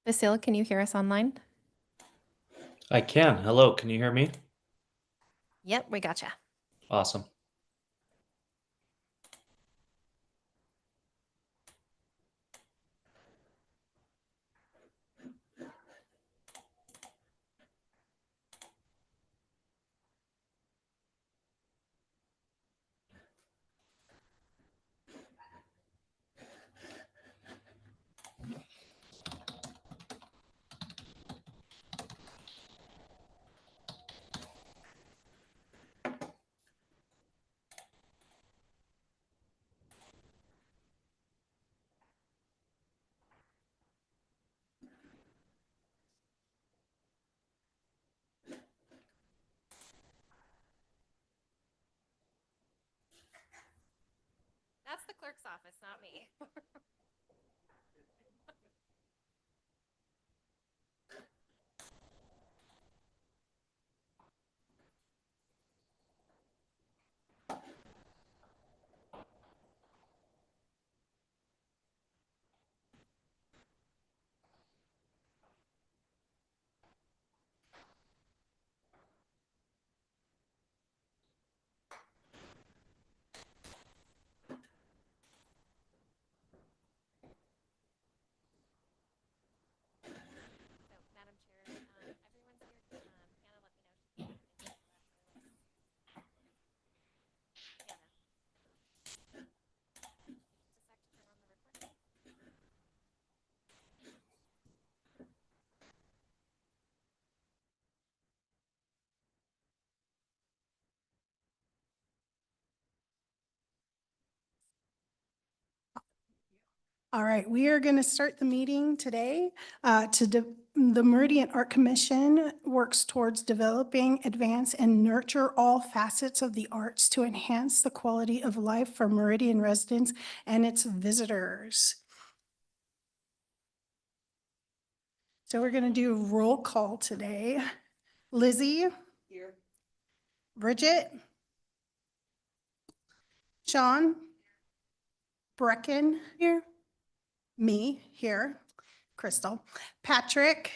Vasil, can you hear us online? I can. Hello, can you hear me? Yep, we gotcha. Awesome. That's the clerk's office, not me. So, Madam Chair, everyone's here. Hannah, let me know if she can hear me. Hannah, just a sec to turn on the recording. All right, we are going to start the meeting today. The Meridian Art Commission works towards developing, advance, and nurture all facets of the arts to enhance the quality of life for Meridian residents and its visitors. So we're going to do roll call today. Lizzie? Here. Bridget? Sean? Brecken? Here. Me, here. Crystal. Patrick?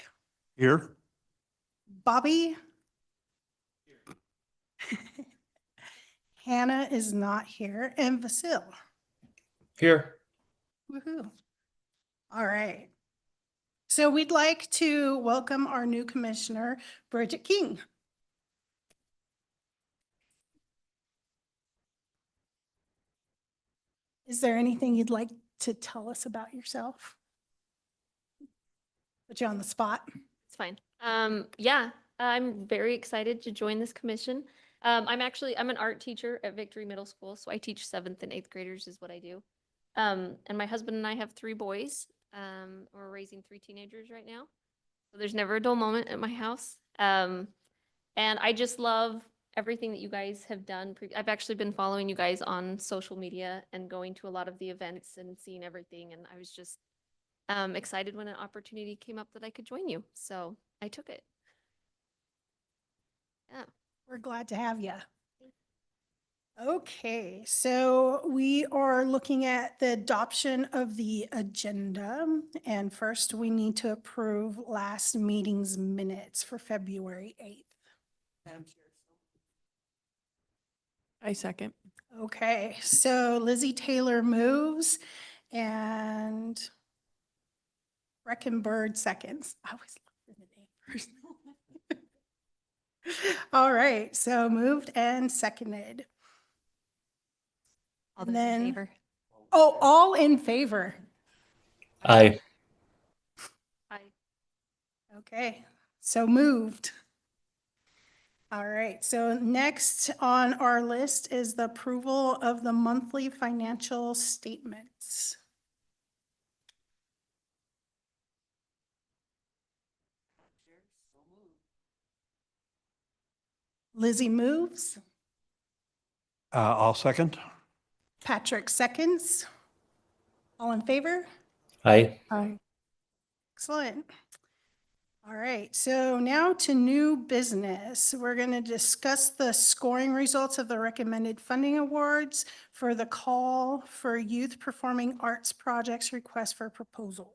Here. Bobby? Hannah is not here, and Vasil. Here. Woohoo. All right. So we'd like to welcome our new commissioner, Bridget King. Is there anything you'd like to tell us about yourself? Put you on the spot. It's fine. Yeah, I'm very excited to join this commission. I'm an art teacher at Victory Middle School, so I teach 7th and 8th graders is what I do. And my husband and I have 3 boys. We're raising 3 teenagers right now. So there's never a dull moment at my house. And I just love everything that you guys have done. I've actually been following you guys on social media and going to a lot of the events and seeing everything. And I was just excited when an opportunity came up that I could join you. So I took it. Yeah. We're glad to have you. Okay, so we are looking at the adoption of the agenda. And first we need to approve last meeting's minutes for February 8th. I second. Okay, so Lizzie Taylor moves and Breckenbird seconds. I always look for the name first. All right, so moved and seconded. All And those in then- favor? Oh, all in favor. Aye. Okay, so moved. All right, so next on our list is the approval of the monthly financial statements. Lizzie moves. I'll second. Patrick seconds. All in favor? Aye. Aye. Excellent. All right, so now to new business. We're going to discuss the scoring results of the recommended funding awards for the call for youth performing arts projects request for proposals.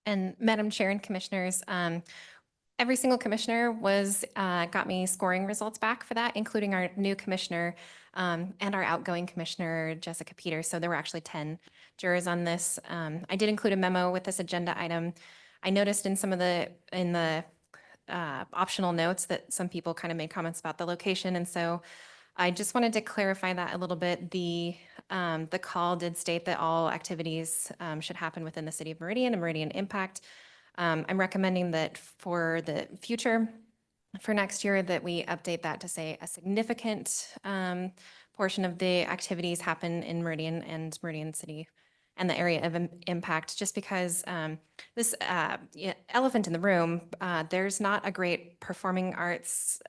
And Madam Chair and Commissioners, every single commissioner got me scoring results back for that, including our new commissioner and our outgoing commissioner, Jessica Peters. So there were actually 10 jurors on this. I did include a memo with this agenda item. I noticed in the optional notes that some people kind of made comments about the location. And so I just wanted to clarify that a little bit. The call did state that all activities should happen within the city of Meridian and Meridian Impact. I'm recommending that for the future, for next year, that we update that to say a significant portion of the activities happen in Meridian and Meridian City and the area of impact, just because this elephant in the room, there's not a great performing arts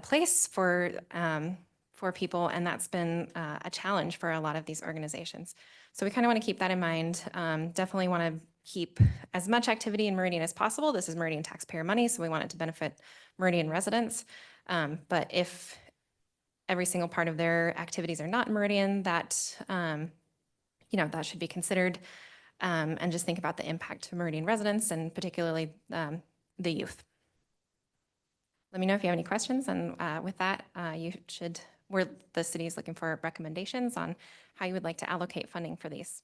place for people, and that's been a challenge for a lot of these organizations. So we kind of want to keep that in mind. Definitely want to keep as much activity in Meridian as possible. This is Meridian taxpayer money, so we want it to benefit Meridian residents. But if every single part of their activities are not in Meridian, that that should be considered, and just think about the impact to Meridian residents and particularly the youth. Let me know if you have any questions, and with that, the city is looking for recommendations on how you would like to allocate funding for these.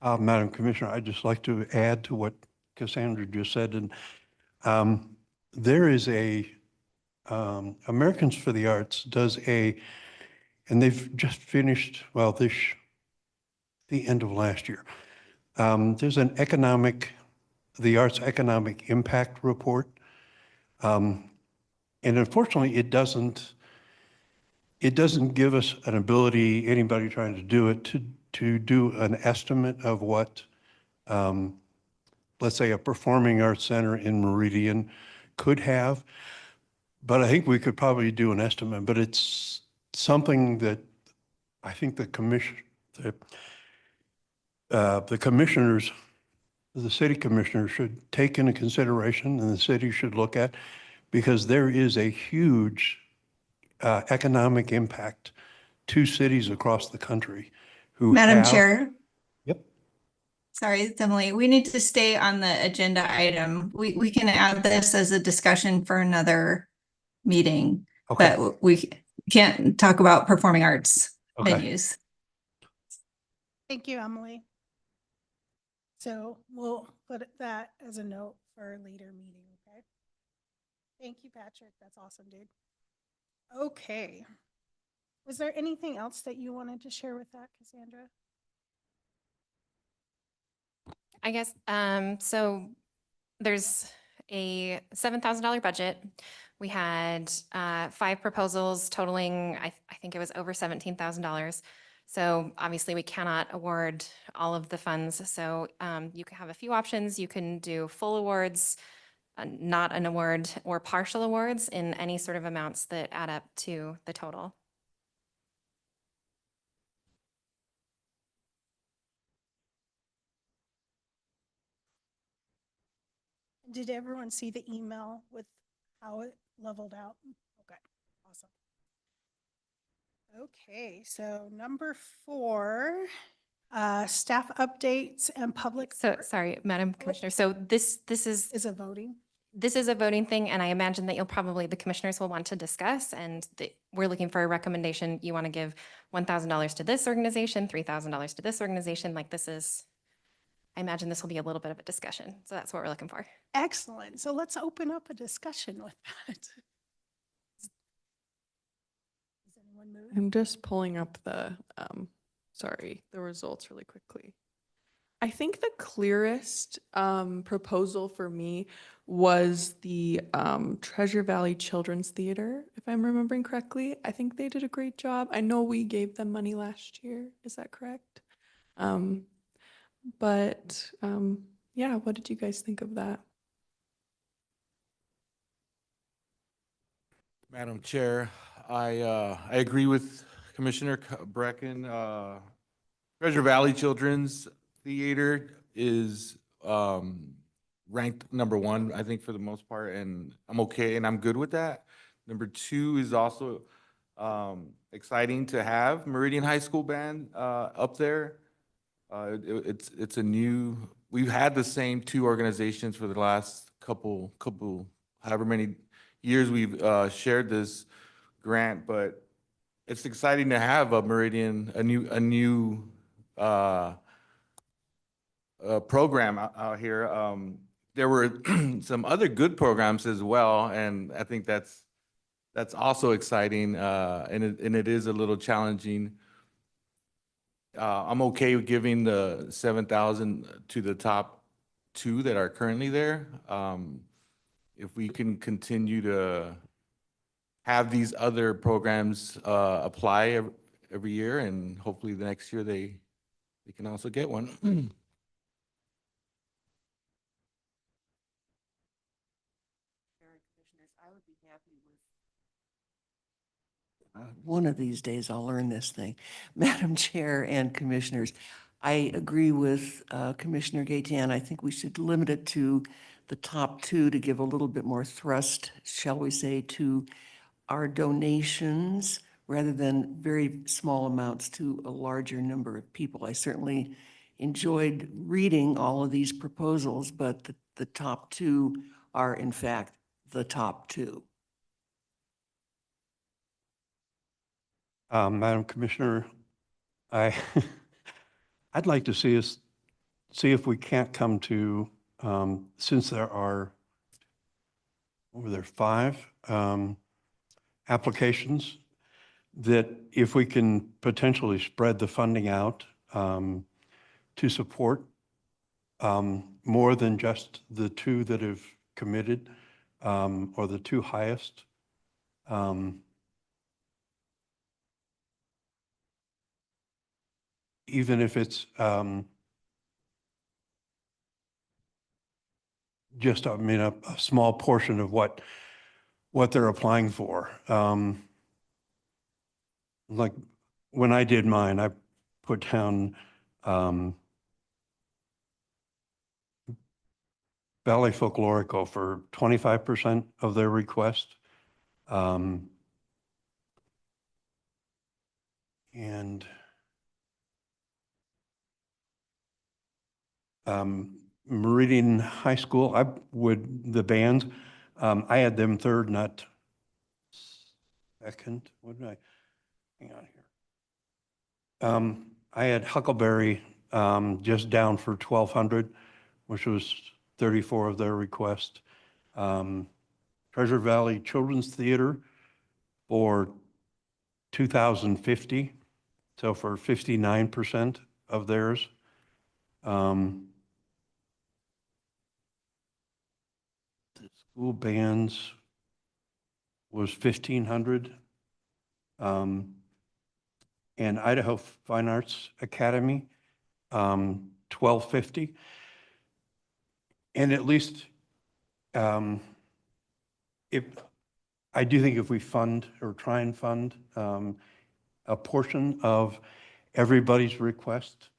Madam Commissioner, I'd just like to add to what Cassandra just said. And there is Americans for the Arts does and they've just finished, well, the end of last year. There's the Arts Economic Impact Report. And unfortunately, it doesn't give us an ability, anybody trying to do it, to do an estimate of what, let's say, a performing arts center in Meridian could have. But I think we could probably do an estimate, but it's something that I think the city commissioners should take into consideration, and the city should look at, because there is a huge economic impact to cities across the country who Madam have. Chair, Yep. sorry, it's Emily. We need to stay on the agenda item. We can add this as a discussion for another meeting, Okay. but we can't talk about performing arts Okay. venues. Thank you, Emily. So we'll put that as a note for a later meeting, okay? Thank you, Patrick. That's awesome, dude. Okay. Was there anything else that you wanted to share with that, Cassandra? I guess, so there's a $7,000 budget. We had 5 proposals totaling, I think it was over $17,000. So obviously we cannot award all of the funds. So you can have a few options. You can do full awards, not an award, or partial awards in any sort of amounts that add up to the total. Did everyone see the email with how it leveled out? Okay, awesome. Okay, so number 4, staff updates and public. So sorry, Madam Commissioner. So this Is a voting? this is a voting thing, and I imagine that the commissioners will want to discuss, and we're looking for a recommendation. You want to give $1,000 to this organization, $3,000 to this organization. Like I imagine this will be a little bit of a discussion. So that's what we're looking for. Excellent. So let's open up a discussion with that. Does anyone move? I'm just pulling up the results really quickly. I think the clearest proposal for me was the Treasure Valley Children's Theater, if I'm remembering correctly. I think they did a great job. I know we gave them money last year. Is that correct? Yeah, what did you guys think of that? Madam Chair, I agree with Commissioner Brecken. Treasure Valley Children's Theater is ranked number 1, I think, for the most part, and I'm okay and I'm good with that. Number 2 is also exciting to have Meridian High School Band up there. It's a new, we've had the same two organizations for the last however many years we've shared this grant, but it's exciting to have a Meridian, a new program out here. There were some other good programs as well, and I think that's also exciting, and it is a little challenging. I'm okay with giving the 7,000 to the top two that are currently there. If we can continue to have these other programs apply every year, and hopefully the next year they can also get one. One of these days I'll learn this thing. Madam Chair and Commissioners, I agree with Commissioner Gatian. I think we should limit it to the top two to give a little bit more thrust, shall we say, to our donations rather than very small amounts to a larger number of people. I certainly enjoyed reading all of these proposals, but the top two are in fact the top two. Madam Commissioner, I, I'd like to see if we can't come to, since there are, what were there, 5 applications, that if we can potentially spread the funding out to support more than just the 2 that have committed or the 2 highest. Even if it's just, I mean, a small portion of what they're applying for. Like when I did mine, I put down Ballet Folklorico for 25% of their request. And Meridian High School, the bands, I had them third, not second. What did I, hang on here. I had Huckleberry just down for 1,200, which was 34 of their request. Treasure Valley Children's Theater for 2,050, so for 59% of theirs. The school bands was 1,500. And Idaho Fine Arts Academy, 1,250. And at least, if I do think if we fund or try and fund a portion of everybody's request,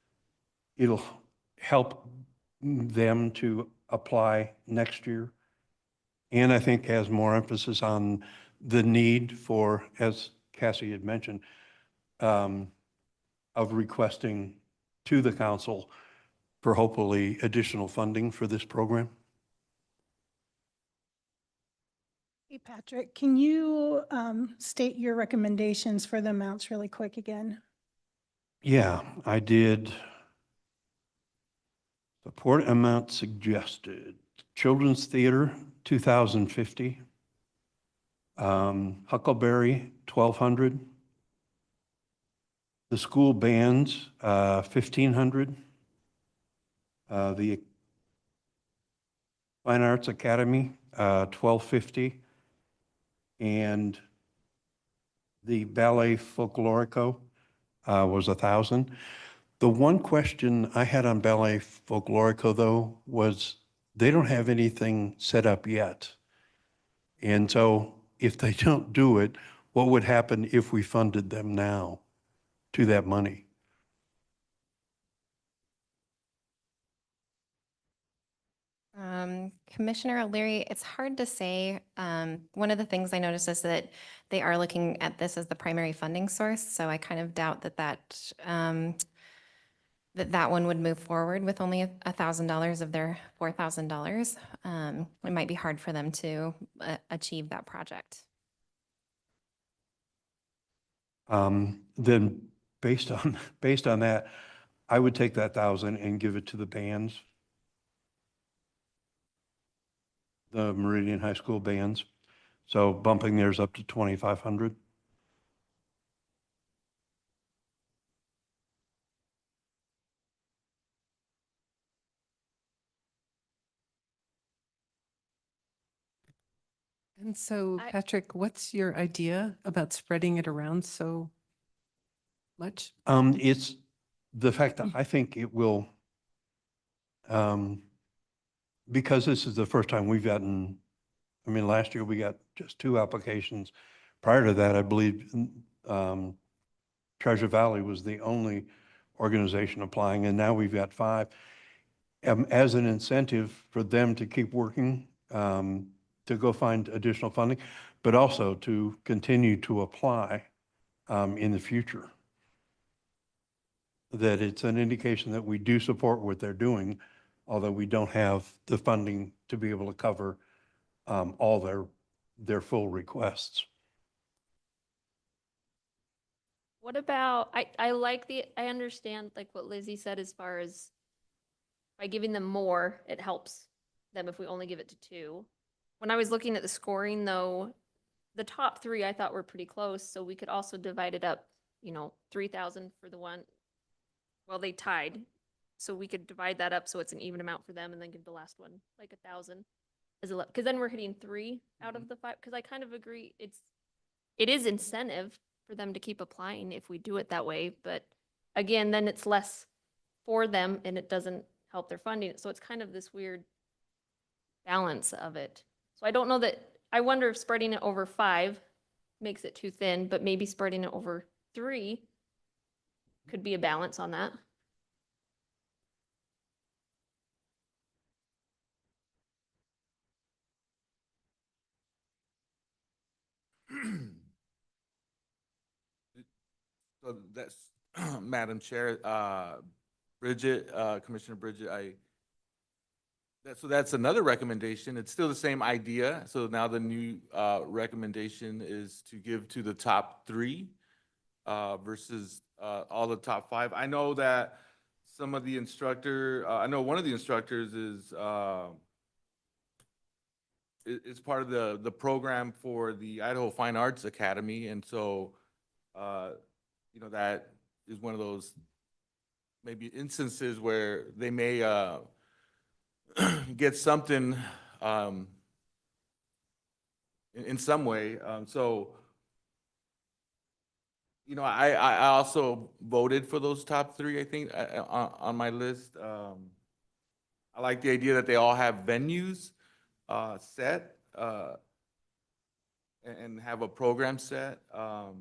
it'll help them to apply next year. And I think has more emphasis on the need for, as Cassie had mentioned, of requesting to the council for hopefully additional funding for this program. Hey, Patrick, can you state your recommendations for the amounts really quick again? Yeah, I did. Support amount suggested. Children's Theater, 2,050. Huckleberry, 1,200. The school bands, 1,500. The Fine Arts Academy, 1,250. And the Ballet Folklorico was 1,000. The one question I had on Ballet Folklorico, though, was they don't have anything set up yet. And so if they don't do it, what would happen if we funded them now to that money? Commissioner O'Leary, it's hard to say. One of the things I noticed is that they are looking at this as the primary funding source. So I kind of doubt that that one would move forward with only $1,000 of their $4,000. It might be hard for them to achieve that project. Then based on that, I would take that 1,000 and give it to the bands, the Meridian High School bands. So bumping theirs up to 2,500. And so, I- Patrick, what's your idea about spreading it around so much? It's the fact that I think it will, because this is the first time we've gotten, I mean, last year we got just 2 applications. Prior to that, I believe Treasure Valley was the only organization applying, and now we've got 5. As an incentive for them to keep working, to go find additional funding, but also to continue to apply in the future. That it's an indication that we do support what they're doing, although we don't have the funding to be able to cover all their full requests. What about, I understand like what Lizzie said as far as by giving them more, it helps them if we only give it to 2. When I was looking at the scoring though, the top 3 I thought were pretty close, so we could also divide it up, 3,000 for the one. Well, they tied, so we could divide that up so it's an even amount for them and then give the last one like 1,000 as a, because then we're hitting 3 out of the 5, because I kind of agree it is incentive for them to keep applying if we do it that way, but again, then it's less for them and it doesn't help their funding. So it's kind of this weird balance of it. So I don't know that, I wonder if spreading it over 5 makes it too thin, but maybe spreading it over 3 could be a balance on that. So that's, Madam Chair, Bridget, Commissioner Bridget, so that's another recommendation. It's still the same idea. So now the new recommendation is to give to the top 3 versus all the top 5. I know that some of the I know one of the instructors is part of the program for the Idaho Fine Arts Academy, and so that is one of those maybe instances where they may get something in some way. So, I also voted for those top 3, I think, on my list. I like the idea that they all have venues set and have a program set, at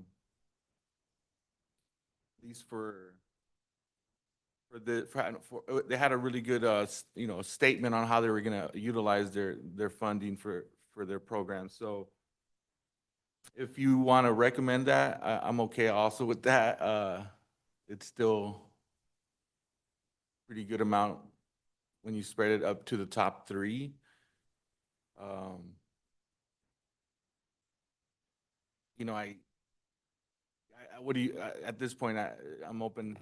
least they had a really good statement on how they were going to utilize their funding for their program. So if you want to recommend that, I'm okay also with that. It's still pretty good amount when you spread it up to the top 3. What do you, at this point, I'm open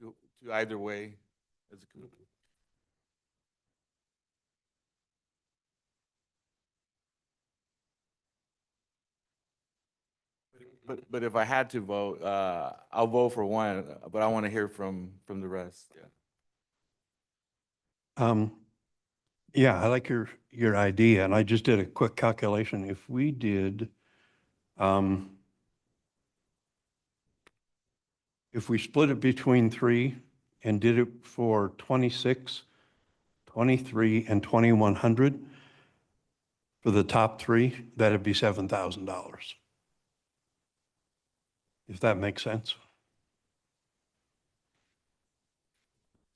to either way as a committee. But if I had to vote, I'll vote for one, but I want to hear from the rest. Yeah. Yeah, I like your idea, and I just did a quick calculation. If we did, if we split it between 3 and did it for 26, 23, and 2,100 for the top 3, that'd be $7,000. If that makes sense.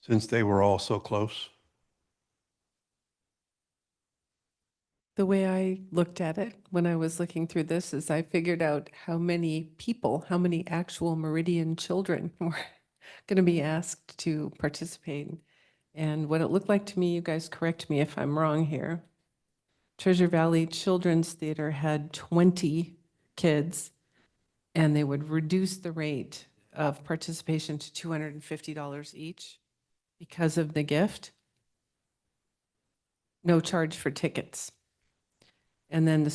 Since they were all so close. The way I looked at it when I was looking through this is I figured out how many people, how many actual Meridian children going to be asked to participate. And what it looked like to me, you guys correct me if I'm wrong here. Treasure Valley Children's Theater had 20 kids, and they would reduce the rate of participation to $250 each because of the gift. No charge for tickets. And then the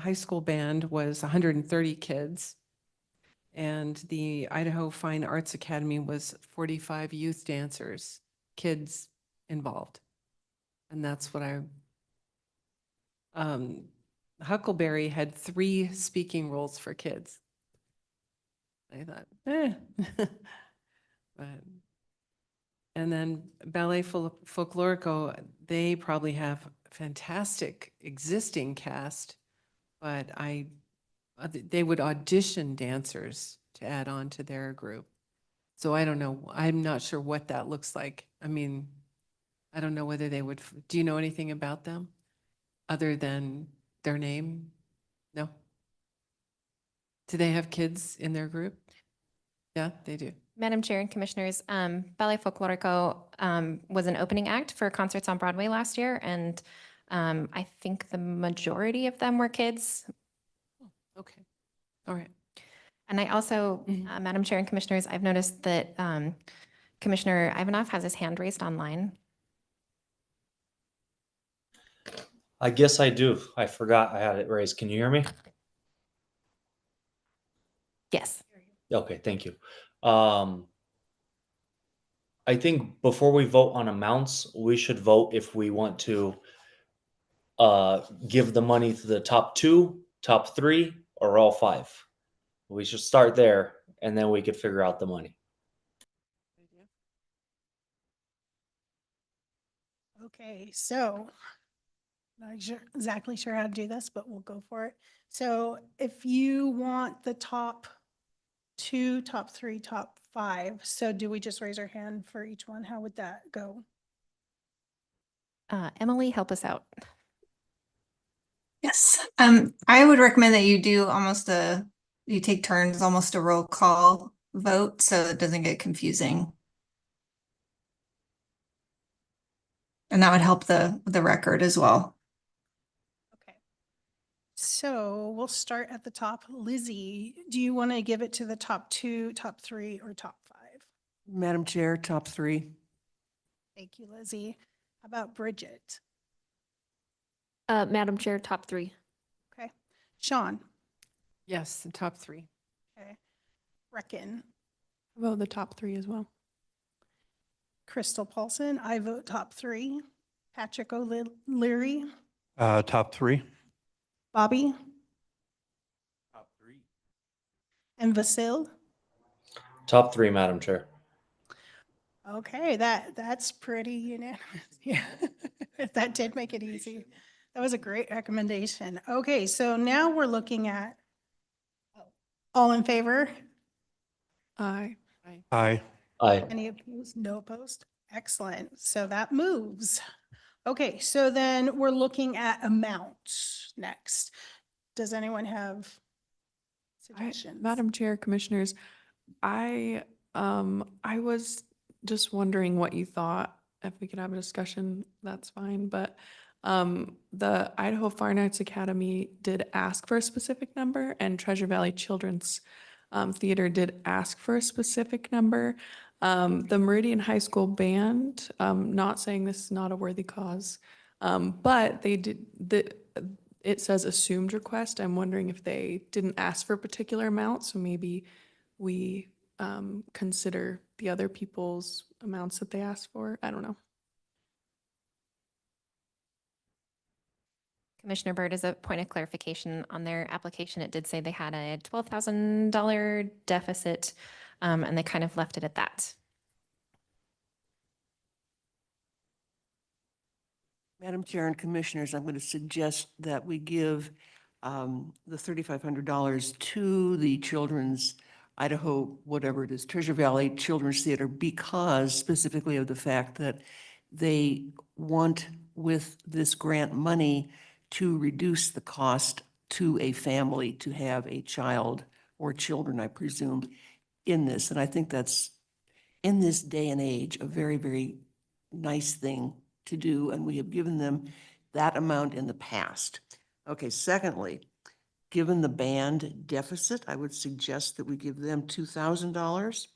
high school band was 130 kids. And the Idaho Fine Arts Academy was 45 youth dancers, kids involved. And that's what Huckleberry had 3 speaking roles for kids. I thought, But, and then Ballet Folklorico, they probably have fantastic existing cast, but they would audition dancers to add on to their group. So I don't know. I'm not sure what that looks like. I mean, I don't know whether they would, do you know anything about them other than their name? No? Do they have kids in their group? Yeah, they do. Madam Chair and Commissioners, Ballet Folklorico was an opening act for concerts on Broadway last year, and I think the majority of them were kids. Okay. All right. And I also, Mhm. Madam Chair and Commissioners, I've noticed that Commissioner Ivanov has his hand raised online. I guess I do. I forgot I had it raised. Can you hear me? Yes. Okay, thank you. I think before we vote on amounts, we should vote if we want to give the money to the top 2, top 3, or all 5. We should start there, and then we could figure out the money. Okay, so not exactly sure how to do this, but we'll go for it. So if you want the top 2, top 3, top 5, so do we just raise our hand for each one? How would that go? Emily, help us out. Yes, I would recommend that you do you take turns, almost a roll call vote, so it doesn't get confusing. And that would help the record as well. Okay. So we'll start at the top. Lizzie, do you want to give it to the top 2, top 3, or top 5? Madam Chair, top 3. Thank you, Lizzie. How about Bridget? Madam Chair, top 3. Okay. Sean? Yes, the top 3. Okay. Reckon? How about the top 3 as well? Crystal Paulson, I vote top 3. Patrick O'Leary? Top 3. Bobby? Top 3. And Vasil? Top 3, Madam Chair. Okay, that's pretty unanimous. Yeah, that did make it easy. That was a great recommendation. Okay, so now we're looking at all in favor? Aye. Aye. Aye. Any opposed? No opposed? Excellent. So that moves. Okay, so then we're looking at amounts next. Does anyone have suggestions? Madam Chair, Commissioners, I was just wondering what you thought. If we could have a discussion, that's fine. But the Idaho Fine Arts Academy did ask for a specific number, and Treasure Valley Children's Theater did ask for a specific number. The Meridian High School Band, not saying this is not a worthy cause, but they did it says assumed request. I'm wondering if they didn't ask for a particular amount, so maybe we consider the other people's amounts that they asked for. I don't know. Commissioner Byrd, as a point of clarification on their application, it did say they had a $12,000 deficit, and they kind of left it at that. Madam Chair and Commissioners, I'm going to suggest that we give the $3,500 to the Children's Idaho, whatever it is, Treasure Valley Children's Theater, because specifically of the fact that they want, with this grant money, to reduce the cost to a family to have a child or children, I presume, in this. And I think that's, in this day and age, a very, very nice thing to do. And we have given them that amount in the past. Okay, secondly, given the band deficit, I would suggest that we give them $2,000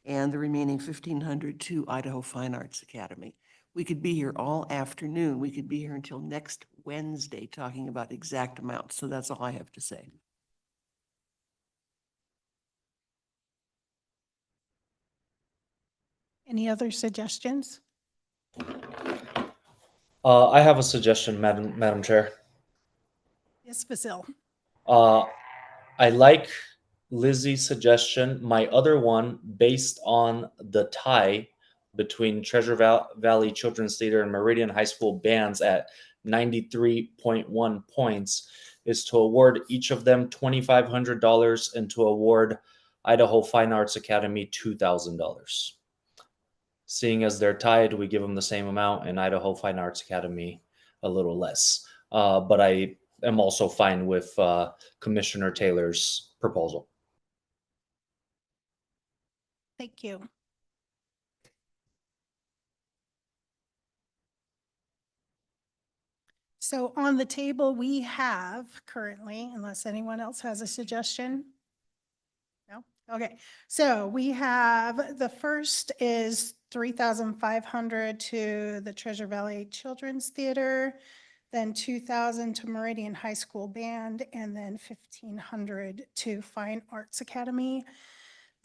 and the remaining 1,500 to Idaho Fine Arts Academy. We could be here all afternoon. We could be here until next Wednesday talking about exact amounts. So that's all I have to say. Any other suggestions? I have a suggestion, Madam Chair. Yes, Basil. I like Lizzie's suggestion. My other one, based on the tie between Valley Children's Theater and Meridian High School bands at 93.1 points, is to award each of them $2,500 and to award Idaho Fine Arts Academy $2,000. Seeing as they're tied, we give them the same amount, and Idaho Fine Arts Academy a little less. But I am also fine with Commissioner Taylor's proposal. Thank you. So on the table we have currently, unless anyone else has a suggestion. No? Okay, so we have, the first is 3,500 to the Treasure Valley Children's Theater, then 2,000 to Meridian High School Band, and then 1,500 to Fine Arts Academy.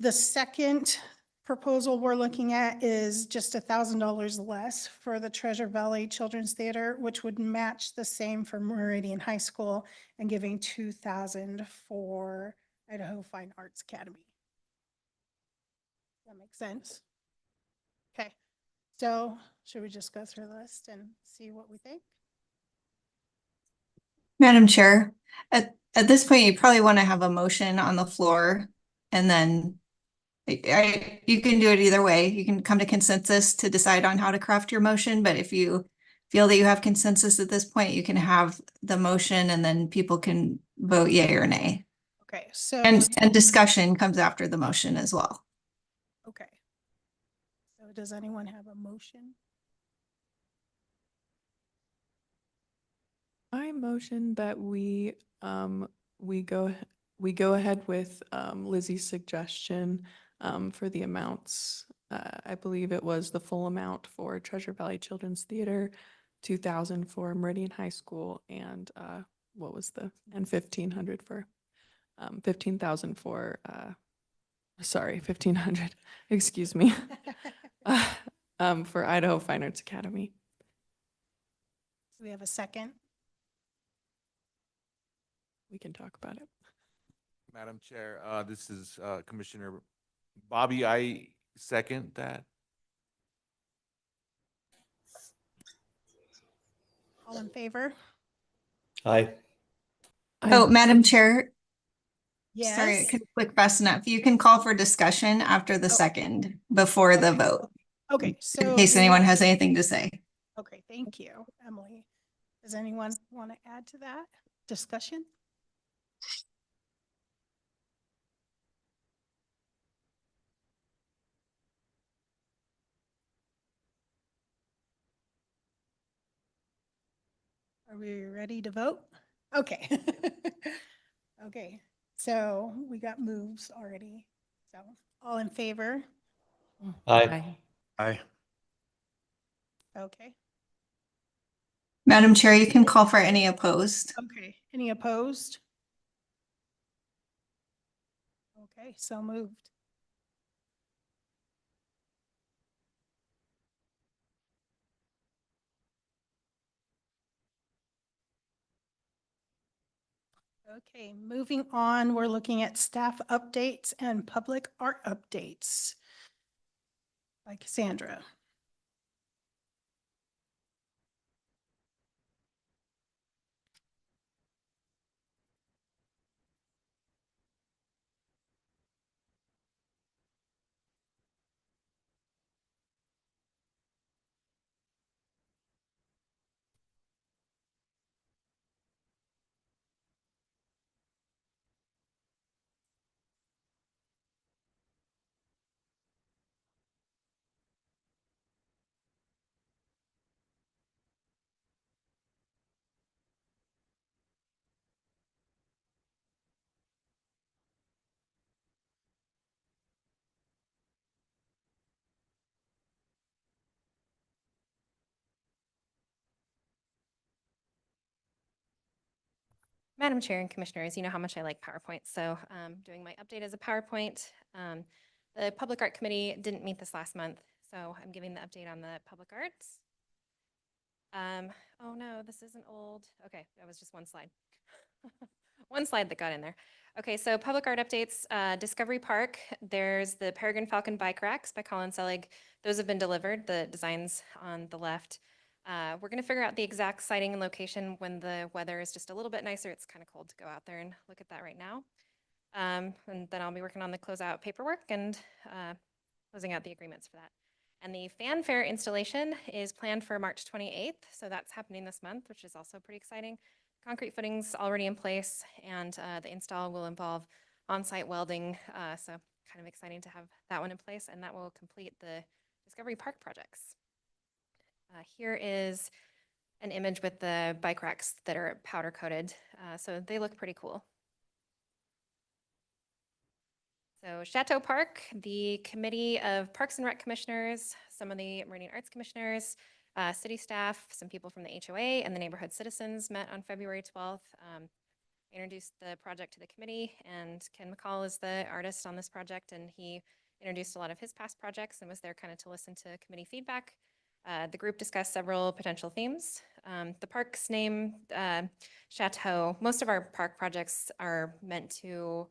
The second proposal we're looking at is just $1,000 less for the Treasure Valley Children's Theater, which would match the same for Meridian High School, and giving 2,000 for Idaho Fine Arts Academy. That makes sense? Okay, so should we just go through the list and see what we think? Madam Chair, at this point, you probably want to have a motion on the floor, and then you can do it either way. You can come to consensus to decide on how to craft your motion, but if you feel that you have consensus at this point, you can have the motion and then people can vote yay or nay. Okay, so. And discussion comes after the motion as well. Okay. So does anyone have a motion? I motion that we go ahead with Lizzie's suggestion for the amounts. I believe it was the full amount for Treasure Valley Children's Theater, 2,000 for Meridian High School, and what was the, and 1,500 for 15,000 for 1,500, excuse me, for Idaho Fine Arts Academy. Do we have a second? We can talk about it. Madam Chair, this is Commissioner Bobby. I second that. All in favor? Aye. Oh, Madam Chair, Yes. sorry, it couldn't click fast enough. You can call for discussion after the second, before the vote, Okay, in so. case anyone has anything to say. Okay, thank you, Emily. Does anyone want to add to that discussion? Are we ready to vote? Okay. Okay, so we got moves already. So all in favor? Aye. Aye. Okay. Madam Chair, you can call for any opposed. Okay, any opposed? Okay, so moved. Okay, moving on, we're looking at staff updates and public art updates by Cassandra. Madam Chair and Commissioners, you know how much I like PowerPoint, so doing my update as a PowerPoint. The Public Art Committee didn't meet this last month, so I'm giving the update on the public arts. Oh no, this isn't old. Okay, that was just one slide. One slide that got in there. Okay, so public art updates, Discovery Park, there's the Peregrine Falcon bike racks by Colin Selig. Those have been delivered, the designs on the left. We're gonna figure out the exact siting and location when the weather is just a little bit nicer. It's kind of cold to go out there and look at that right now. And then I'll be working on the closeout paperwork and closing out the agreements for that. And the fanfare installation is planned for March 28th, so that's happening this month, which is also pretty exciting. Concrete footings already in place, and the install will involve on-site welding, so kind of exciting to have that one in place, and that will complete the Discovery Park projects. Here is an image with the bike racks that are powder coated, so they look pretty cool. So Chateau Park, the Committee of Parks and Rec Commissioners, some of the Meridian Arts Commissioners, city staff, some people from the HOA, and the neighborhood citizens met on February 12th. Introduced the project to the committee, and Ken McCall is the artist on this project, and he introduced a lot of his past projects and was there kind of to listen to committee feedback. The group discussed several potential themes. The park's name, Chateau, most of our park projects are meant to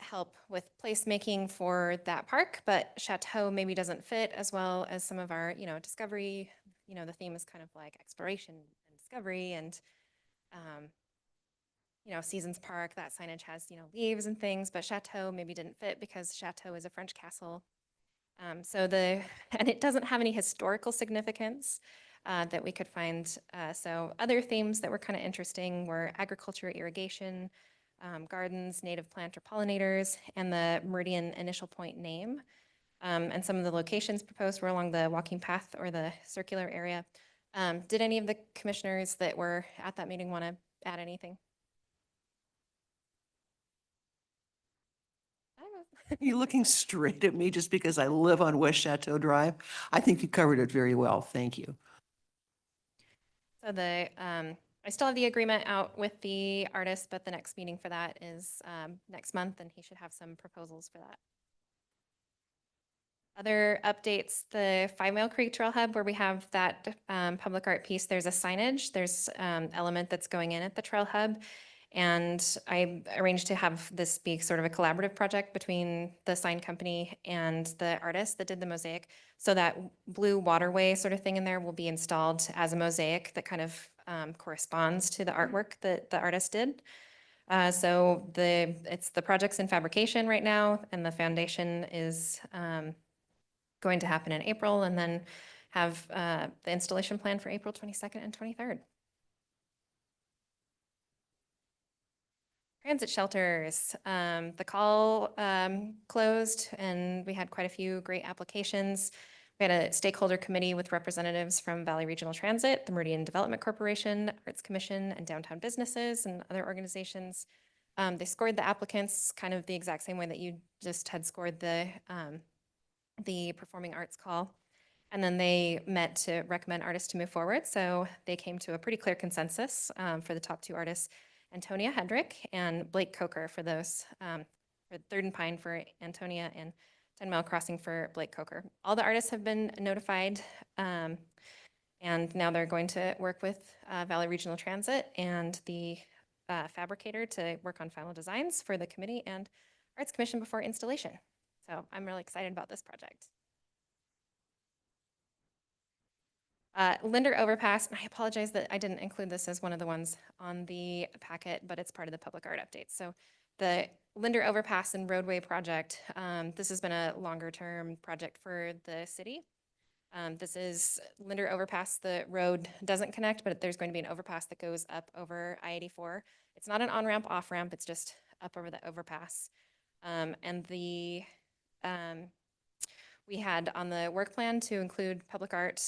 help with placemaking for that park, but Chateau maybe doesn't fit as well as some of our, discovery. The theme is kind of like exploration and discovery, and Seasons Park, that signage has, leaves and things, but Chateau maybe didn't fit because Chateau is a French castle. And it doesn't have any historical significance that we could find. So other themes that were kind of interesting were agriculture, irrigation, gardens, native plant or pollinators, and the Meridian initial point name. And some of the locations proposed were along the walking path or the circular area. Did any of the commissioners that were at that meeting want to add anything? You're looking straight at me just because I live on West Chateau Drive. I think you covered it very well. Thank you. So I still have the agreement out with the artist, but the next meeting for that is next month, and he should have some proposals for that. Other updates, the 5 Mile Creek Trail Hub, where we have that public art piece, there's a signage, there's element that's going in at the Trail Hub. And I arranged to have this be sort of a collaborative project between the sign company and the artist that did the mosaic. So that blue waterway sort of thing in there will be installed as a mosaic that kind of corresponds to the artwork that the artist did. So the project's in fabrication right now, and the foundation is going to happen in April, and then have the installation plan for April 22nd and 23rd. Transit shelters, the call closed, and we had quite a few great applications. We had a stakeholder committee with representatives from Valley Regional Transit, the Meridian Development Corporation, Arts Commission, and downtown businesses and other organizations. They scored the applicants kind of the exact same way that you just had scored the performing arts call. And then they met to recommend artists to move forward. So they came to a pretty clear consensus for the top 2 artists, Antonia Hedrick and Blake Coker for those, for Third and Pine for Antonia and 10 Mile Crossing for Blake Coker. All the artists have been notified, and now they're going to work with Valley Regional Transit and the fabricator to work on final designs for the committee and Arts Commission before installation. So I'm really excited about this project. Linder Overpass, and I apologize that I didn't include this as one of the ones on the packet, but it's part of the public art update. So the Linder Overpass and roadway project, this has been a longer term project for the city. This is Linder Overpass. The road doesn't connect, but there's going to be an overpass that goes up over I-84. It's not an on-ramp, off-ramp, it's just up over the overpass. And we had on the work plan to include public art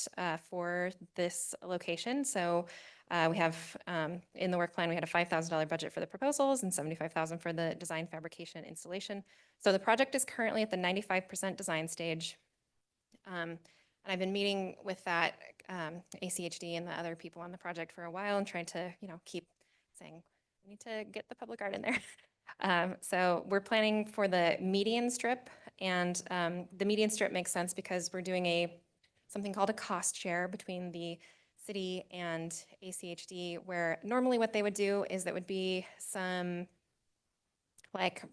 for this location. So we have in the work plan, we had a $5,000 budget for the proposals and $75,000 for the design, fabrication, and installation. So the project is currently at the 95% design stage. And I've been meeting with that ACHD and the other people on the project for a while and trying to, keep saying, We need to get the public art in there. So we're planning for the median strip, and the median strip makes sense because we're doing something called a cost share between the city and ACHD, where normally what they would do is that would be some like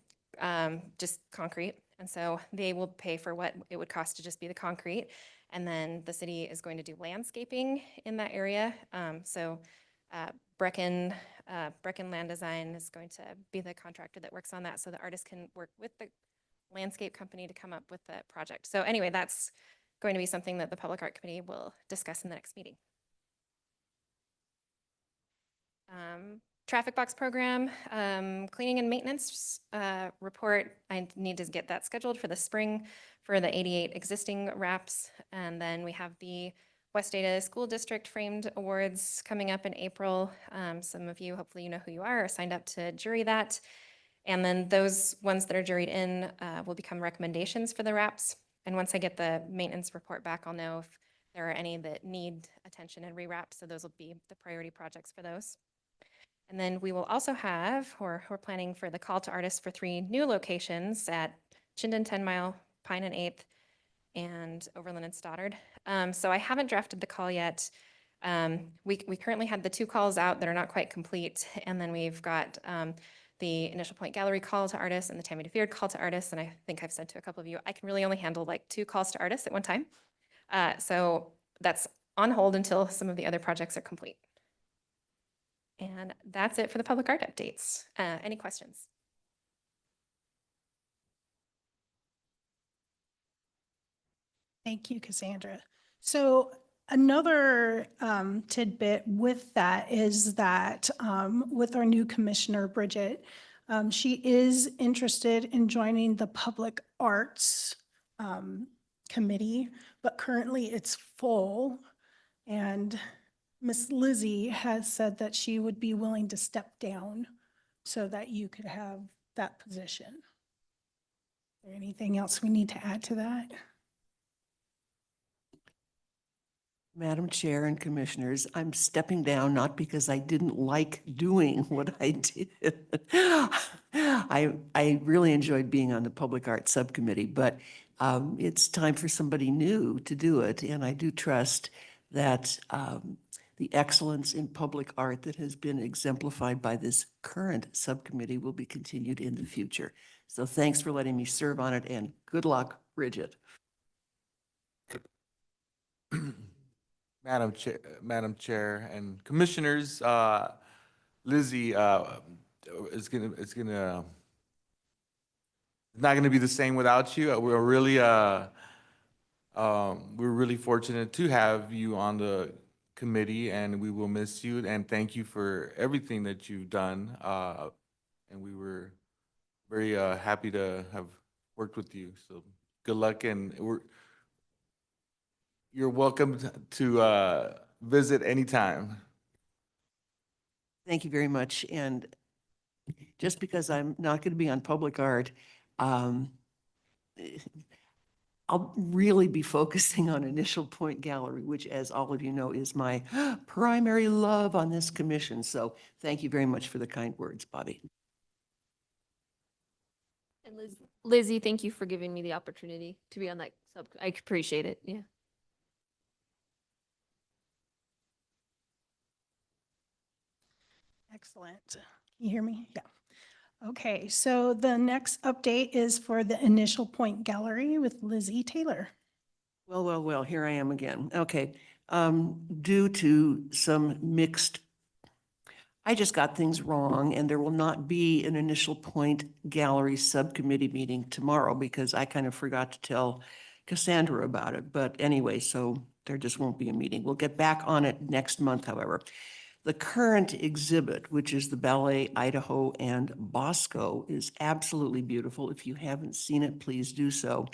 just concrete. And so they will pay for what it would cost to just be the concrete. And then the city is going to do landscaping in that area. So Brecken Land Design is going to be the contractor that works on that, so the artist can work with the landscape company to come up with the project. So anyway, that's going to be something that the Public Art Committee will discuss in the next meeting. Traffic box program, cleaning and maintenance report. I need to get that scheduled for the spring for the 88 existing wraps. And then we have the West Ada School District Framed Awards coming up in April. Some of you, hopefully you know who you are signed up to jury that. And then those ones that are juried in will become recommendations for the wraps. And once I get the maintenance report back, I'll know if there are any that need attention and rewraps. So those will be the priority projects for those. And then we will also have, or we're planning for the call to artists for 3 new locations at Chinden 10 Mile, Pine and 8th, and Overland and Stoddard. So I haven't drafted the call yet. We currently had the 2 calls out that are not quite complete. And then we've got the Initial Point Gallery call to artists and the Tammy DeFeard call to artists. And I think I've said to a couple of you, I can really only handle like 2 calls to artists at one time. So that's on hold until some of the other projects are complete. And that's it for the public art updates. Any questions? Thank you, Cassandra. So another tidbit with that is that with our new commissioner, Bridget, she is interested in joining the Public Arts Committee, but currently it's full. And Miss Lizzie has said that she would be willing to step down so that you could have that position. Is there anything else we need to add to that? Madam Chair and Commissioners, I'm stepping down not because I didn't like doing what I did. I really enjoyed being on the Public Art Subcommittee, but it's time for somebody new to do it. And I do trust that the excellence in public art that has been exemplified by this current subcommittee will be continued in the future. So thanks for letting me serve on it, and good luck, Bridget. Madam Chair and Commissioners, Lizzie is not gonna be the same without you. We're really fortunate to have you on the committee, and we will miss you, and thank you for everything that you've done. And we were very happy to have worked with you. So good luck, and you're welcome to visit anytime. Thank you very much. And just because I'm not going to be on public art, I'll really be focusing on Initial Point Gallery, which, as all of you know, is my primary love on this commission. So thank you very much for the kind words, Bobby. And Lizzie, thank you for giving me the opportunity to be on that sub. I appreciate it. Yeah. Excellent. Can you hear me? Yeah. Okay, so the next update is for the Initial Point Gallery with Lizzie Taylor. Well, here I am again. Okay. Due to some mixed, I just got things wrong, and there will not be an Initial Point Gallery subcommittee meeting tomorrow because I kind of forgot to tell Cassandra about it. But anyway, so there just won't be a meeting. We'll get back on it next month, however. The current exhibit, which is the Ballet Idaho and Bosco, is absolutely beautiful. If you haven't seen it, please do so.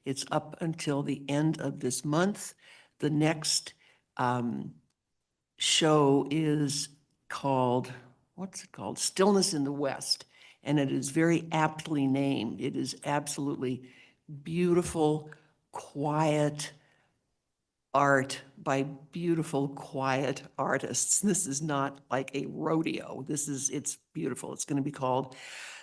It's up until the end of this month. The next show is called, what's it called? Stillness in the West. And it is very aptly named. It is absolutely beautiful, quiet, art by beautiful, quiet artists. This is not like a rodeo. It's beautiful. It's going to be called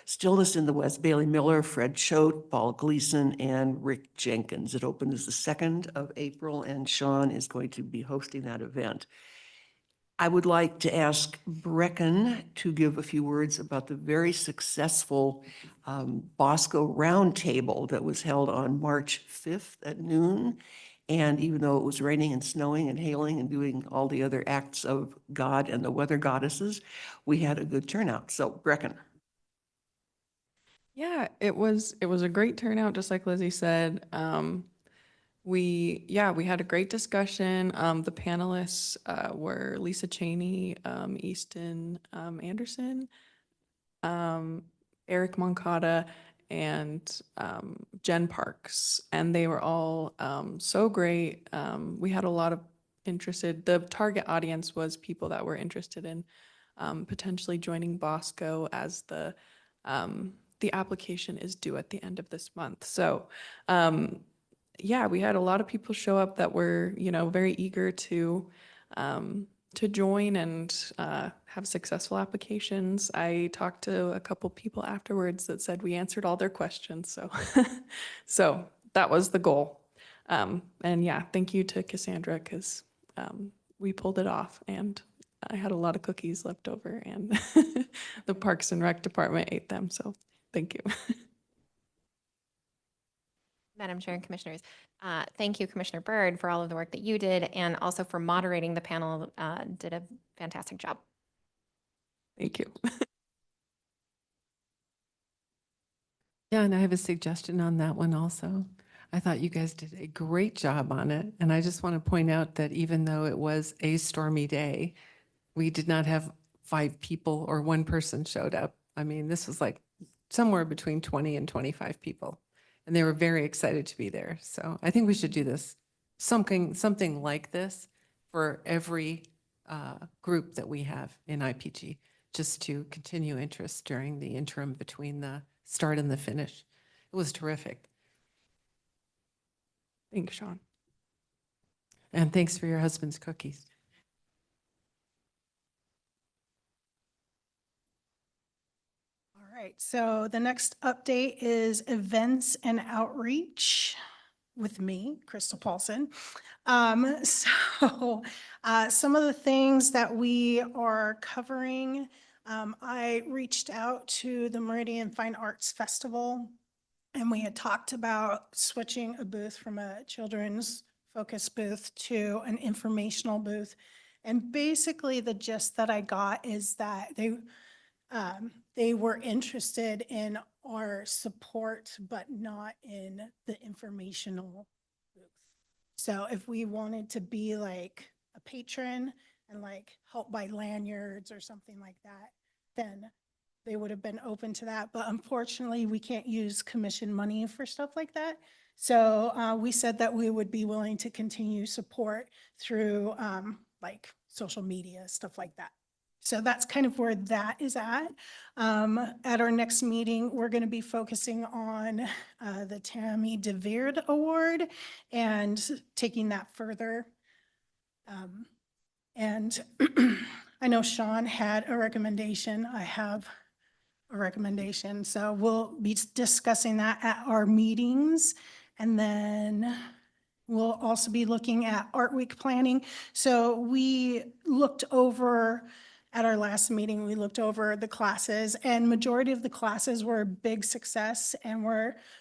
Stillness in the West. Bailey Miller, Fred Choate, Paul Gleason, and Rick Jenkins. It opens the 2nd of April, and Sean is going to be hosting that event. I would like to ask Brecken to give a few words about the very successful Bosco Roundtable that was held on March 5th at noon. And even though it was raining and snowing and hailing and doing all the other acts of God and the weather goddesses, we had a good turnout. So Brecken. Yeah, it was a great turnout, just like Lizzie said. We had a great discussion. The panelists were Lisa Cheney, Easton Anderson, Eric Moncada, and Jen Parks, and they were all so great. We had a lot of the target audience was people that were interested in potentially joining Bosco, as the application is due at the end of this month. So we had a lot of people show up that were, very eager to join and have successful applications. I talked to a couple people afterwards that said we answered all their questions. So, so that was the goal. And yeah, thank you to Cassandra, because we pulled it off, and I had a lot of cookies left over, and the Parks and Rec department ate them. So thank you. Madam Chair and Commissioners, thank you, Commissioner Byrd, for all of the work that you did, and also for moderating the panel. Did a fantastic job. Thank you. Yeah, and I have a suggestion on that one also. I thought you guys did a great job on it. And I just want to point out that even though it was a stormy day, we did not have 5 people or 1 person showed up. I mean, this was like somewhere between 20 and 25 people. And they were very excited to be there. So I think we should do this, something like this for every group that we have in IPG, just to continue interest during the interim between the start and the finish. It was terrific. Thanks, Sean. And thanks for your husband's cookies. All right, so the next update is events and outreach with me, Crystal Paulson. So some of the things that we are covering, I reached out to the Meridian Fine Arts Festival, and we had talked about switching a booth from a children's focus booth to an informational booth. And basically the gist that I got is that they were interested in our support, but not in the informational booth. So if we wanted to be like a patron and like help buy lanyards or something like that, then they would have been open to that. But unfortunately, we can't use commission money for stuff like that. So we said that we would be willing to continue support through like social media, stuff like that. So that's kind of where that is at. At our next meeting, we're going to be focusing on the Tammy DeVeerd Award and taking that further. And I know Sean had a recommendation. I have a recommendation. So we'll be discussing that at our meetings. And then we'll also be looking at Art Week planning. So we looked over at our last meeting, we looked over the classes, and majority of the classes were a big success. And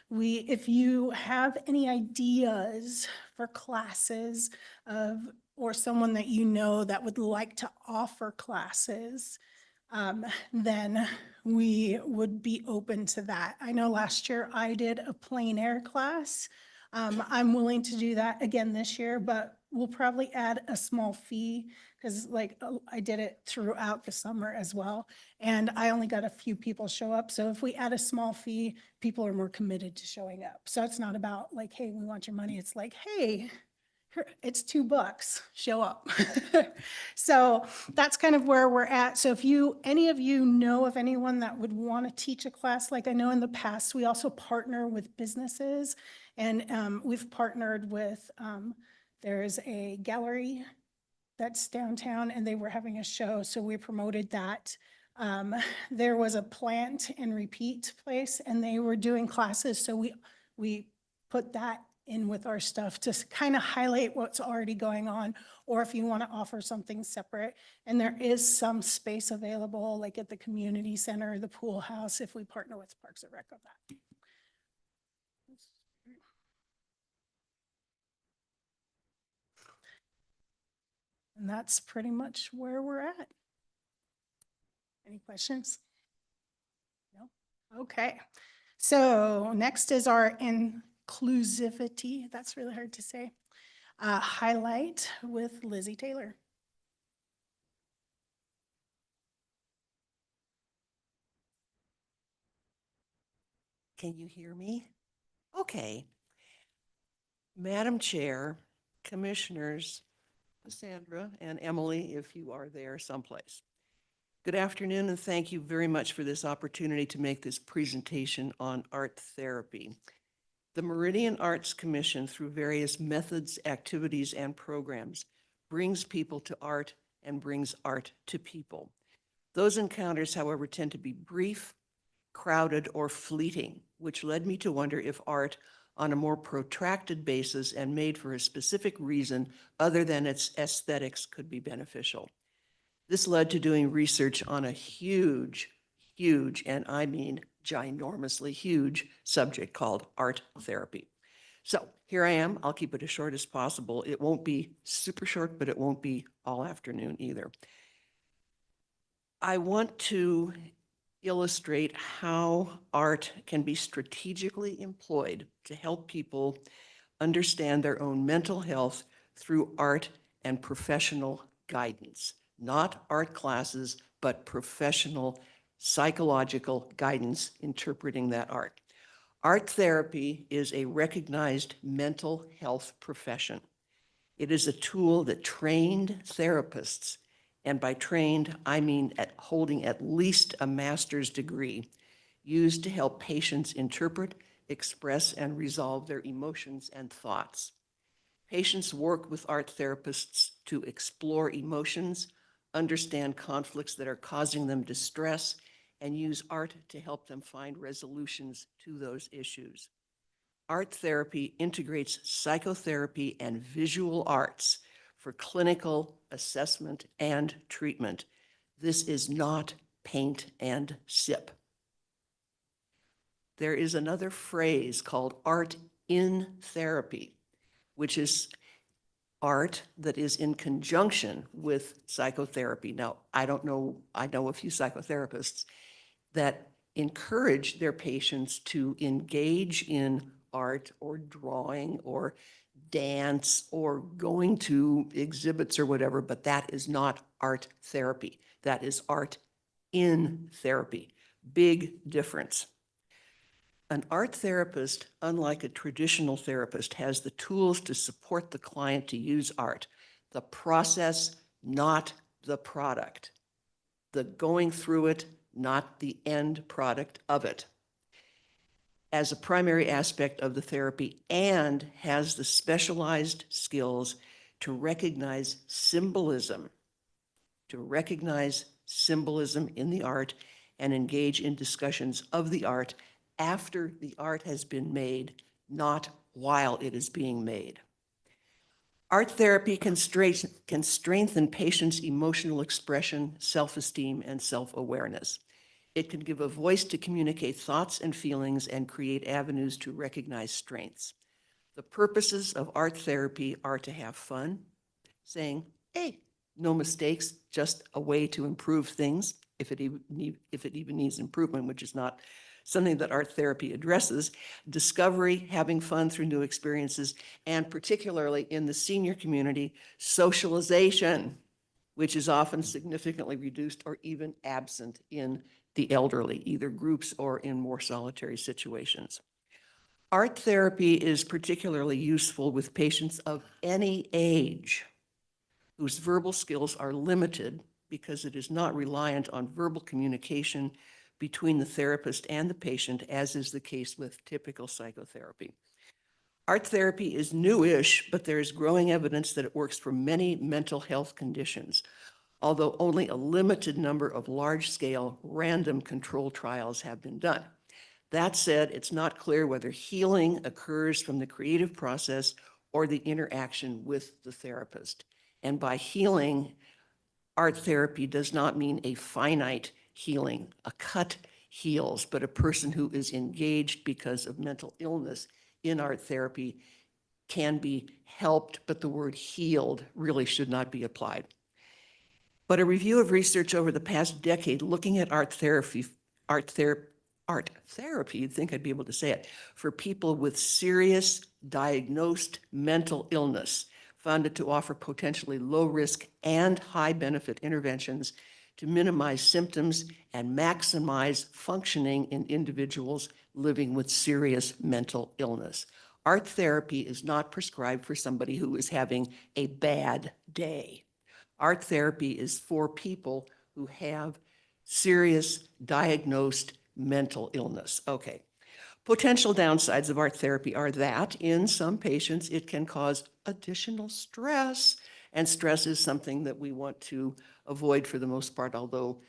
if you have any ideas for classes or someone that you know that would like to offer classes, then we would be open to that. I know last year I did a plein air class. I'm willing to do that again this year, but we'll probably add a small fee because I did it throughout the summer as well. And I only got a few people show up. So if we add a small fee, people are more committed to showing up. So it's not about like, hey, we want your money. It's like, hey, it's $2, show up. So that's kind of where we're at. So if any of you know of anyone that would want to teach a class, like I know in the past, we also partner with businesses, and we've partnered with There's a gallery that's downtown and they were having a show, so we promoted that. There was a plant and repeat place and they were doing classes, so we put that in with our stuff to kind of highlight what's already going on, or if you want to offer something separate. And there is some space available, like at the community center, the pool house, if we partner with Parks and Rec on that. And that's pretty much where we're at. Any questions? No? Okay. So next is our inclusivity. That's really hard to say. Highlight with Lizzie Taylor. Can you hear me? Okay. Madam Chair, Commissioners, Sandra and Emily, if you are there someplace. Good afternoon, and thank you very much for this opportunity to make this presentation on art therapy. The Meridian Arts Commission, through various methods, activities, and programs, brings people to art and brings art to people. Those encounters, however, tend to be brief, crowded, or fleeting, which led me to wonder if art on a more protracted basis and made for a specific reason other than its aesthetics could be beneficial. This led to doing research on a huge, and I mean ginormously huge subject called art therapy. So here I am. I'll keep it as short as possible. It won't be super short, but it won't be all afternoon either. I want to illustrate how art can be strategically employed to help people understand their own mental health through art and professional guidance. Not art classes, but professional psychological guidance interpreting that art. Art therapy is a recognized mental health profession. It is a tool that trained therapists, and by trained, I mean holding at least a master's degree, used to help patients interpret, express, and resolve their emotions and thoughts. Patients work with art therapists to explore emotions, understand conflicts that are causing them distress, and use art to help them find resolutions to those issues. Art therapy integrates psychotherapy and visual arts for clinical assessment and treatment. This is not paint and sip. There is another phrase called art in therapy, which is art that is in conjunction with psychotherapy. Now, I know a few psychotherapists that encourage their patients to engage in art or drawing or dance or going to exhibits or whatever, but that is not art therapy. That is art in therapy. Big difference. An art therapist, unlike a traditional therapist, has the tools to support the client to use art. The process, not the product. The going through it, not the end product of it, as a primary aspect of the therapy, and has the specialized skills to recognize symbolism, in the art and engage in discussions of the art after the art has been made, not while it is being made. Art therapy can strengthen patients' emotional expression, self-esteem, and self-awareness. It can give a voice to communicate thoughts and feelings and create avenues to recognize strengths. The purposes of art therapy are to have fun, saying, hey, no mistakes, just a way to improve things, if it even needs improvement, which is not something that art therapy addresses, discovery, having fun through new experiences, and particularly in the senior community, socialization, which is often significantly reduced or even absent in the elderly, either groups or in more solitary situations. Art therapy is particularly useful with patients of any age whose verbal skills are limited because it is not reliant on verbal communication between the therapist and the patient, as is the case with typical psychotherapy. Art therapy is newish, but there is growing evidence that it works for many mental health conditions, although only a limited number of large-scale random control trials have been done. That said, it's not clear whether healing occurs from the creative process or the interaction with the therapist. And by healing, art therapy does not mean a finite healing. A cut heals, but a person who is engaged because of mental illness in art therapy can be helped, but the word healed really should not be applied. But a review of research over the past decade looking at art therapy, you'd think I'd be able to say it, for people with serious diagnosed mental illness found it to offer potentially low risk and high benefit interventions to minimize symptoms and maximize functioning in individuals living with serious mental illness. Art therapy is not prescribed for somebody who is having a bad day. Art therapy is for people who have serious diagnosed mental illness. Okay. Potential downsides of art therapy are that in some patients, it can cause additional stress, and stress is something that we want to avoid for the most part, although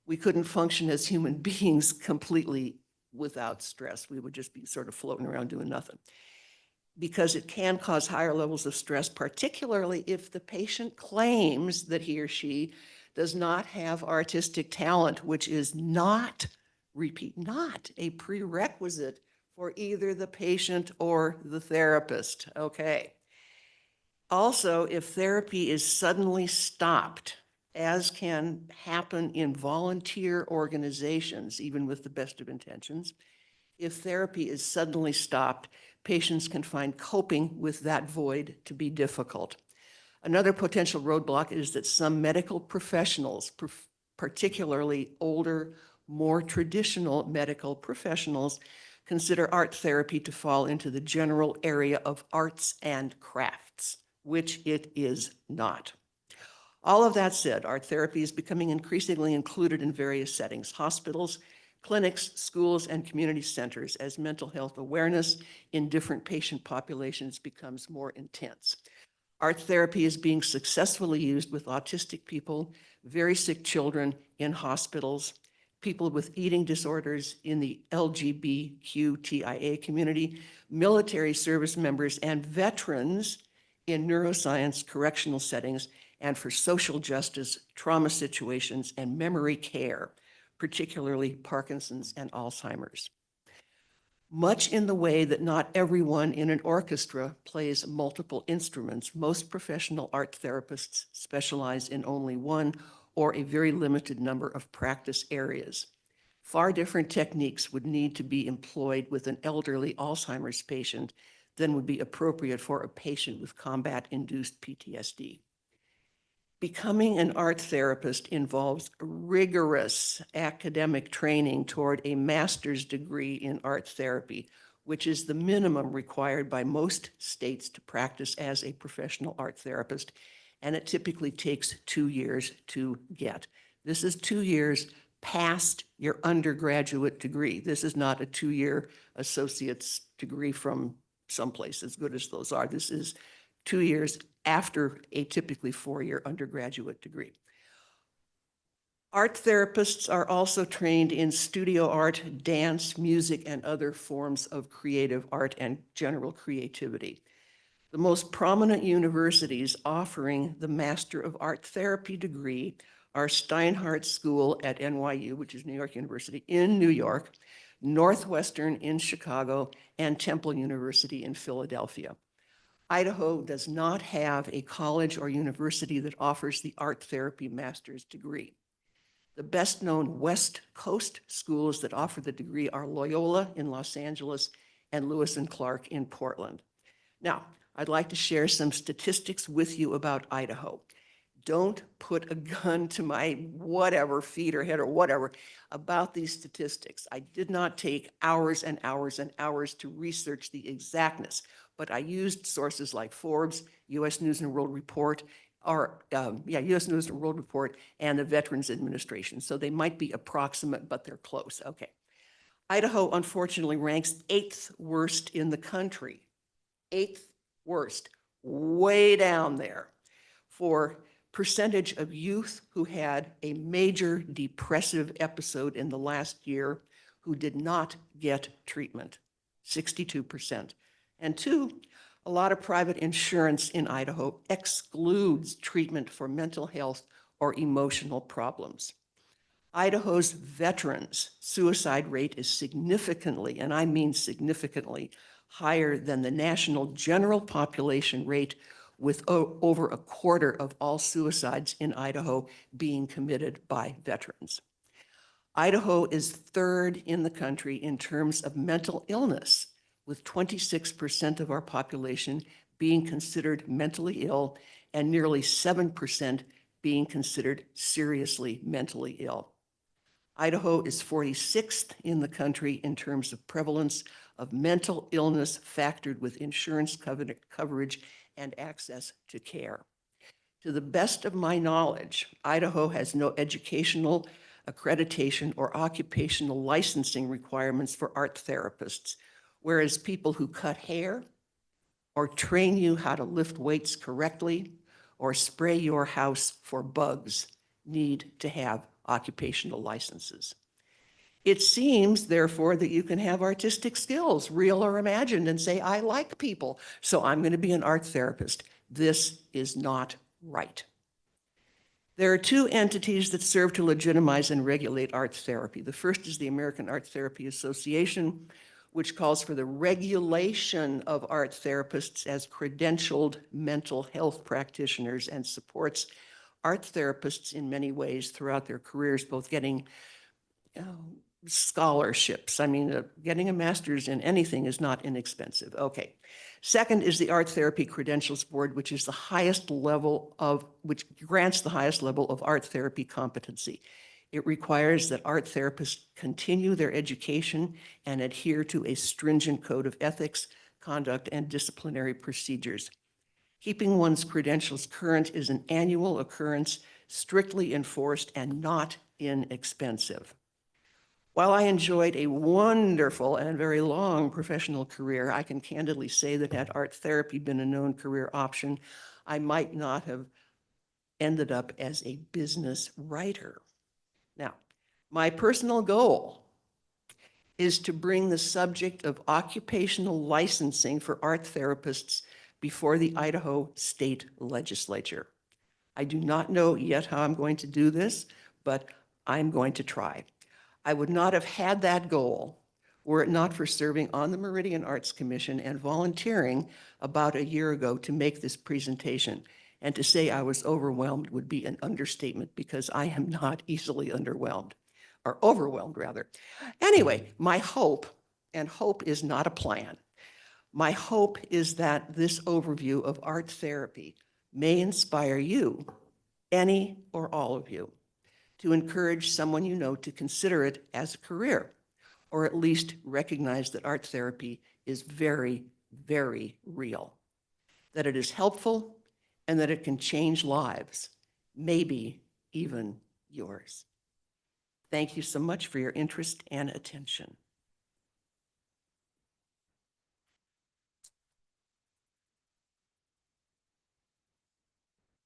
we couldn't function as human beings completely without stress. We would just be sort of floating around doing nothing. Because it can cause higher levels of stress, particularly if the patient claims that he or she does not have artistic talent, which is not, repeat, not a prerequisite for either the patient or the therapist. Okay. Also, if therapy is suddenly stopped, as can happen in volunteer organizations, even with the best of intentions, if therapy is suddenly stopped, patients can find coping with that void to be difficult. Another potential roadblock is that some medical professionals, particularly older, more traditional medical professionals, consider art therapy to fall into the general area of arts and crafts, which it is not. All of that said, art therapy is becoming increasingly included in various settings, hospitals, clinics, schools, and community centers as mental health awareness in different patient populations becomes more intense. Art therapy is being successfully used with autistic people, very sick children in hospitals, people with eating disorders in the LGBTQIA community, military service members, and veterans in neuroscience correctional settings, and for social justice, trauma situations, and memory care, particularly Parkinson's and Alzheimer's. Much in the way that not everyone in an orchestra plays multiple instruments, most professional art therapists specialize in only one or a very limited number of practice areas. Far different techniques would need to be employed with an elderly Alzheimer's patient than would be appropriate for a patient with combat-induced PTSD. Becoming an art therapist involves rigorous academic training toward a master's degree in art therapy, which is the minimum required by most states to practice as a professional art therapist, and it typically takes 2 years to get. This is 2 years past your undergraduate degree. This is not a 2-year associate's degree from someplace, as good as those are. This is 2 years after a typically 4-year undergraduate degree. Art therapists are also trained in studio art, dance, music, and other forms of creative art and general creativity. The most prominent universities offering the Master of Art Therapy degree are Steinhardt School at NYU, which is New York University in New York, Northwestern in Chicago, and Temple University in Philadelphia. Idaho does not have a college or university that offers the art therapy master's degree. The best known West Coast schools that offer the degree are Loyola in Los Angeles and Lewis and Clark in Portland. Now, I'd like to share some statistics with you about Idaho. Don't put a gun to my whatever, feet or head or whatever about these statistics. I did not take hours and hours and hours to research the exactness, but I used sources like Forbes, U.S. News and World Report, U.S. News and World Report, and the Veterans Administration. So they might be approximate, but they're close. Okay. Idaho, unfortunately, ranks 8th worst in the country 8th worst, way down there for percentage of youth who had a major depressive episode in the last year who did not get treatment, 62%. And two, a lot of private insurance in Idaho excludes treatment for mental health or emotional problems. Idaho's veterans' suicide rate is significantly, and I mean significantly, higher than the national general population rate, with over a quarter of all suicides in Idaho being committed by veterans. Idaho is 3rd in the country in terms of mental illness, with 26% of our population being considered mentally ill and nearly 7% being considered seriously mentally ill. Idaho is 46th in the country in terms of prevalence of mental illness factored with insurance coverage and access to care. To the best of my knowledge, Idaho has no educational, accreditation, or occupational licensing requirements for art therapists, whereas people who cut hair or train you how to lift weights correctly or spray your house for bugs need to have occupational licenses. It seems, therefore, that you can have artistic skills, real or imagined, and say, I like people, so I'm going to be an art therapist. This is not right. There are two entities that serve to legitimize and regulate art therapy. The first is the American Art Therapy Association, which calls for the regulation of art therapists as credentialed mental health practitioners and supports art therapists in many ways throughout their careers, both getting scholarships. I mean, getting a master's in anything is not inexpensive. Okay. Second is the Art Therapy Credentials Board, which is the highest level of, which grants the highest level of art therapy competency. It requires that art therapists continue their education and adhere to a stringent code of ethics, conduct, and disciplinary procedures. Keeping one's credentials current is an annual occurrence, strictly enforced and not inexpensive. While I enjoyed a wonderful and very long professional career, I can candidly say that had art therapy been a known career option, I might not have ended up as a business writer. Now, my personal goal is to bring the subject of occupational licensing for art therapists before the Idaho State Legislature. I do not know yet how I'm going to do this, but I'm going to try. I would not have had that goal were it not for serving on the Meridian Arts Commission and volunteering about a year ago to make this presentation. And to say I was overwhelmed would be an understatement because I am not easily underwhelmed, or overwhelmed rather. Anyway, my hope, and hope is not a plan, my hope is that this overview of art therapy may inspire you, any or all of you, to encourage someone you know to consider it as a career, or at least recognize that art therapy is very, very real, that it is helpful, and that it can change lives, maybe even yours. Thank you so much for your interest and attention.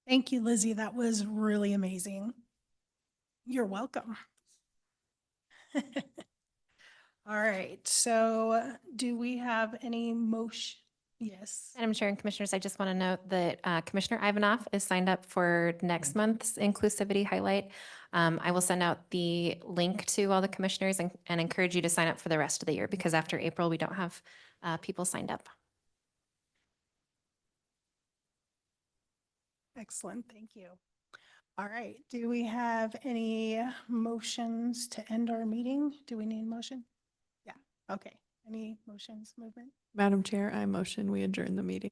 Thank you, Lizzie. That was really amazing. You're welcome. All right, so do we have any motion? Yes. Madam Chair and Commissioners, I just want to note that Commissioner Ivanov is signed up for next month's inclusivity highlight. I will send out the link to all the commissioners and encourage you to sign up for the rest of the year because after April, we don't have people signed up. Excellent, thank you. All right, do we have any motions to end our meeting? Do we need a motion? Yeah, okay. Any motions, movement? Madam Chair, I motion we adjourn the meeting.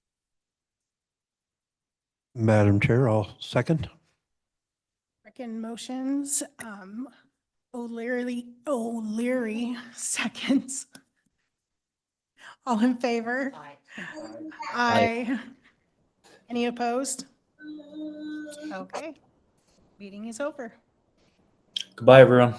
Madam Chair, I'll second. Second motions, O'Leary seconds. All in favor? Aye. Any opposed? Okay, meeting is over. Goodbye, everyone.